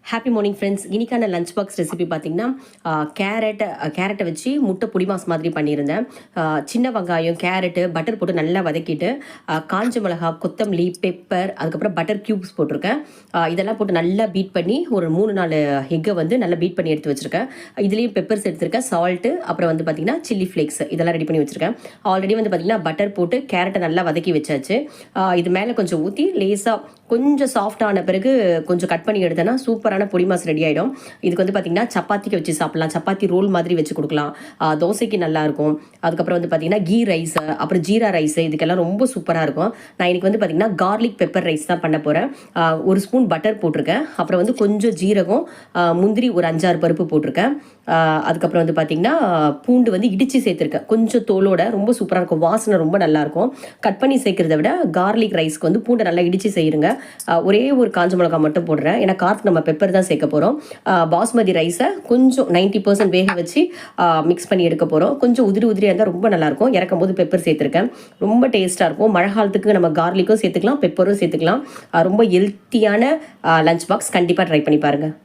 Happy morning friends. இன்றைக்கான lunch box recipe பார்த்திங்கன்னா கேரட்டை வச்சு முட்டை பொடி மாஸ் மாதிரி பண்ணியிருந்தேன். சின்ன வெங்காயம், கேரட்டு, பட்டர் போட்டு நல்லா வதக்கிட்டு காஞ்ச மிளகா, கொத்தமல்லி, பெப்பர், அதுக்கப்புறம் பட்டர் க்யூப்ஸ் போட்டிருக்கேன். இதெல்லாம் போட்டு நல்லா பீட் பண்ணி ஒரு 3-4 எக்கை வந்து நல்லா பீட் பண்ணி எடுத்து வச்சுருக்கேன். இதுலேயும் பெப்பர்ஸ் எடுத்துருக்கேன், சால்ட்டு, அப்புறம் வந்து பார்த்திங்கன்னா சில்லி ஃப்ளேக்ஸ் இதெல்லாம் ரெடி பண்ணி வச்சுருக்கேன். ஆல்ரெடி வந்து பார்த்திங்கன்னா பட்டர் போட்டு கேரட்டை நல்லா வதக்கி வச்சாச்சு. இது மேலே கொஞ்சம் ஊற்றி லேசாக கொஞ்சம் சாஃப்ட் ஆன பிறகு கொஞ்சம் கட் பண்ணி எடுத்தேன்னா சூப்பரான பொடி மாஸ் ரெடி ஆகிடும். இதுக்கு வந்து பார்த்திங்கன்னா சப்பாத்திக்கு வச்சு சாப்பிட்லாம், சப்பாத்தி ரோல் மாதிரி வச்சு கொடுக்கலாம், தோசைக்கு நல்லாயிருக்கும். அதுக்கப்புறம் வந்து பார்த்திங்கன்னா கீ ரைஸ், அப்புறம் ஜீரா ரைஸ், இதுக்கெல்லாம் ரொம்ப சூப்பராக இருக்கும். நான் இன்றைக்கி வந்து பார்த்திங்கன்னா கார்லிக் பெப்பர் ரைஸ் தான் பண்ண போகிறேன். 1 ஸ்பூன் பட்டர் போட்டிருக்கேன், அப்புறம் வந்து கொஞ்சம் ஜீரகம், முந்திரி ஒரு 5-6 பருப்பு போட்டிருக்கேன். அதுக்கப்புறம் வந்து பார்த்திங்கன்னா பூண்டு வந்து இடித்து சேர்த்துருக்கேன், கொஞ்சம் தோலோட. ரொம்ப சூப்பராக இருக்கும், வாசனை ரொம்ப நல்லாயிருக்கும். கட் பண்ணி சேர்க்குறத விட கார்லிக் ரைஸ்க்கு வந்து பூண்டை நல்லா இடித்து செய்யுங்க. ஒரே ஒரு காஞ்ச மிளகா மட்டும் போடுறேன், ஏன்னா காரத்துக்கு நம்ம பெப்பர் தான் சேர்க்க போகிறோம். பாஸ்மதி ரைஸை கொஞ்சம் 90% வேக வச்சு மிக்ஸ் பண்ணி எடுக்க போகிறோம். கொஞ்சம் உதிரியாக இருந்தால் ரொம்ப நல்லாயிருக்கும். இறக்கும் போது பெப்பர் சேர்த்துருக்கேன், ரொம்ப டேஸ்ட்டாக இருக்கும். மழை காலத்துக்கு நம்ம கார்லிக்கும் சேர்த்துக்கலாம், பெப்பரும் சேர்த்துக்கலாம். ரொம்ப ஹெல்த்தியான லஞ்ச் பாக்ஸ் கண்டிப்பாக ட்ரை பண்ணி பாருங்கள்.